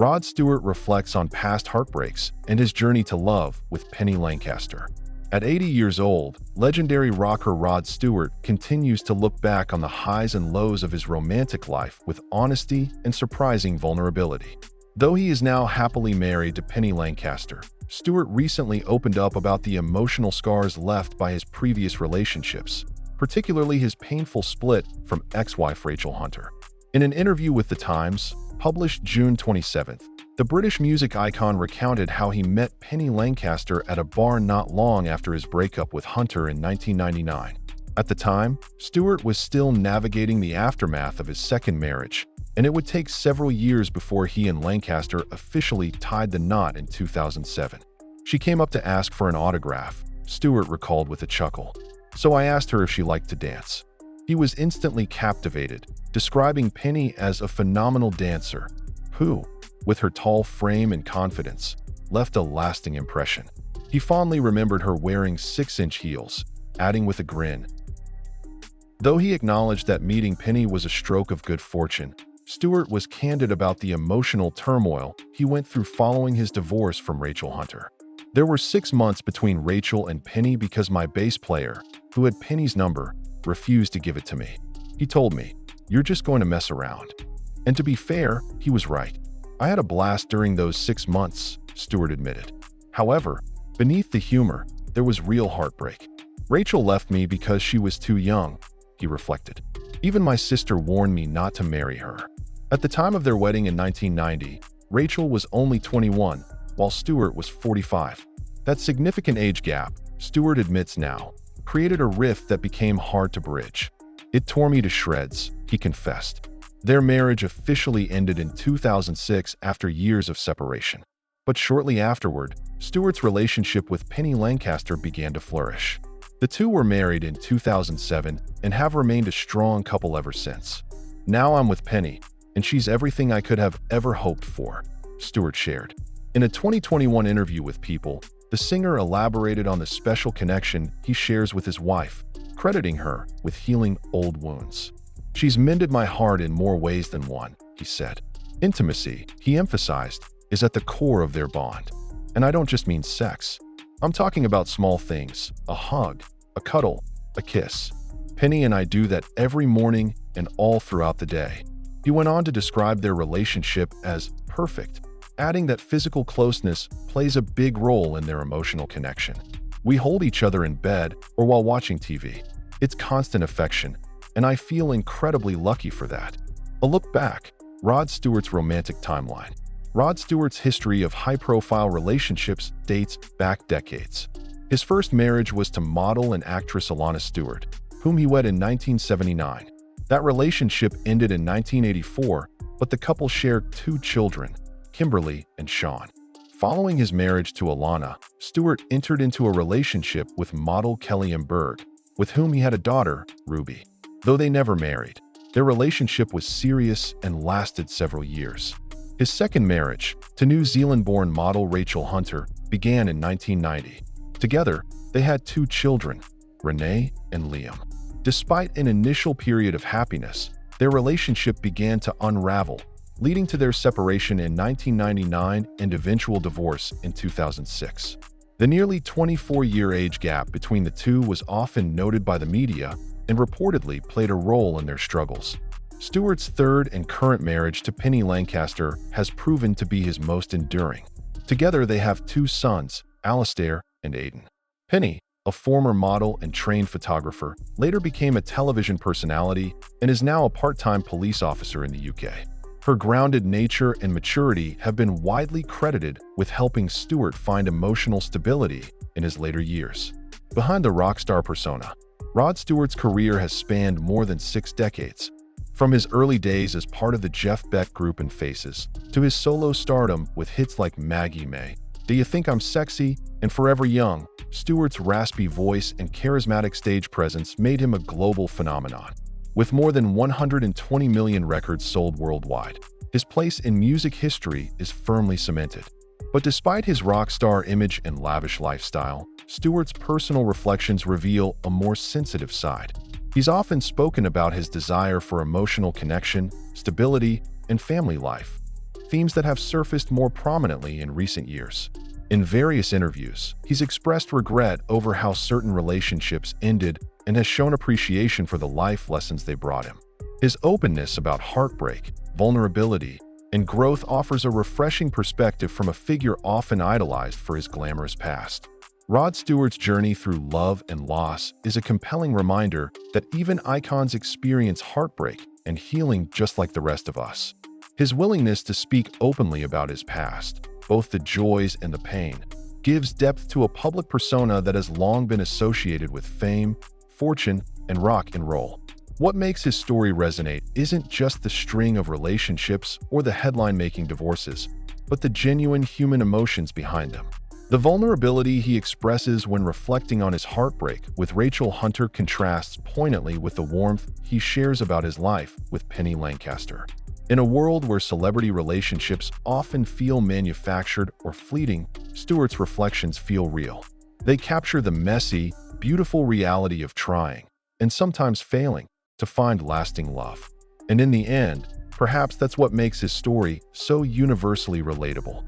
Rod Stewart reflects on past heartbreaks and his journey to love with Penny Lancaster. At 80 years old, legendary rocker Rod Stewart continues to look back on the highs and lows of his romantic life with honesty and surprising vulnerability. Though he is now happily married to Penny Lancaster, Stewart recently opened up about the emotional scars left by his previous relationships, particularly his painful split from ex-wife Rachel Hunter. In an interview with The Times, published June 27th, the British music icon recounted how he met Penny Lancaster at a bar not long after his breakup with Hunter in 1999. At the time, Stewart was still navigating the aftermath of his second marriage, and it would take several years before he and Lancaster officially tied the knot in 2007. "She came up to ask for an autograph," Stewart recalled with a chuckle. "So I asked her if she liked to dance. He was instantly captivated, describing Penny as a phenomenal dancer who, with her tall frame and confidence, left a lasting impression. He fondly remembered her wearing 6-inch heels, adding with a grin." Though he acknowledged that meeting Penny was a stroke of good fortune, Stewart was candid about the emotional turmoil he went through following his divorce from Rachel Hunter. "There were 6 months between Rachel and Penny because my bass player, who had Penny's number, refused to give it to me. He told me, 'You're just going to mess around.' And to be fair, he was right. I had a blast during those 6 months," Stewart admitted. However, beneath the humor, there was real heartbreak. "Rachel left me because she was too young," he reflected. "Even my sister warned me not to marry her." At the time of their wedding in 1990, Rachel was only 21, while Stewart was 45. That significant age gap, Stewart admits now, created a rift that became hard to bridge. "It tore me to shreds," he confessed. Their marriage officially ended in 2006 after years of separation. But shortly afterward, Stewart's relationship with Penny Lancaster began to flourish. The two were married in 2007 and have remained a strong couple ever since. "Now I'm with Penny, and she's everything I could have ever hoped for," Stewart shared. In a 2021 interview with People, the singer elaborated on the special connection he shares with his wife, crediting her with healing old wounds. "She's mended my heart in more ways than one," he said. Intimacy, he emphasized, is at the core of their bond. "And I don't just mean sex. I'm talking about small things, a hug, a cuddle, a kiss. Penny and I do that every morning and all throughout the day." He went on to describe their relationship as perfect, adding that physical closeness plays a big role in their emotional connection. "We hold each other in bed or while watching TV. It's constant affection, and I feel incredibly lucky for that." A look back, Rod Stewart's romantic timeline. Rod Stewart's history of high-profile relationships dates back decades. His first marriage was to model and actress Alana Stewart, whom he wed in 1979. That relationship ended in 1984, but the couple shared 2 children, Kimberly and Sean. Following his marriage to Alana, Stewart entered into a relationship with model Kelly Berg, with whom he had a daughter, Ruby. Though they never married, their relationship was serious and lasted several years. His second marriage, to New Zealand-born model Rachel Hunter, began in 1990. Together, they had 2 children, Renee and Liam. Despite an initial period of happiness, their relationship began to unravel, leading to their separation in 1999 and eventual divorce in 2006. The nearly 24-year age gap between the two was often noted by the media and reportedly played a role in their struggles. Stewart's third and current marriage to Penny Lancaster has proven to be his most enduring. Together they have 2 sons, Alistair and Aidan. Penny, a former model and trained photographer, later became a television personality and is now a part-time police officer in the UK. Her grounded nature and maturity have been widely credited with helping Stewart find emotional stability in his later years. Behind the rock star persona, Rod Stewart's career has spanned more than 6 decades. From his early days as part of the Jeff Beck Group and Faces, to his solo stardom with hits like Maggie May, Do You Think I'm Sexy, and Forever Young, Stewart's raspy voice and charismatic stage presence made him a global phenomenon. With more than 120 million records sold worldwide, his place in music history is firmly cemented. But despite his rock star image and lavish lifestyle, Stewart's personal reflections reveal a more sensitive side. He's often spoken about his desire for emotional connection, stability, and family life. themes that have surfaced more prominently in recent years. In various interviews, he's expressed regret over how certain relationships ended and has shown appreciation for the life lessons they brought him. His openness about heartbreak, vulnerability, and growth offers a refreshing perspective from a figure often idolized for his glamorous past. Rod Stewart's journey through love and loss is a compelling reminder that even icons experience heartbreak and healing just like the rest of us. His willingness to speak openly about his past, both the joys and the pain, gives depth to a public persona that has long been associated with fame, fortune, and rock and roll. What makes his story resonate isn't just the string of relationships or the headline-making divorces, but the genuine human emotions behind them. The vulnerability he expresses when reflecting on his heartbreak with Rachel Hunter contrasts poignantly with the warmth he shares about his life with Penny Lancaster. In a world where celebrity relationships often feel manufactured or fleeting, Stewart's reflections feel real. They capture the messy, beautiful reality of trying, and sometimes failing, to find lasting love. And in the end, perhaps that's what makes his story so universally relatable.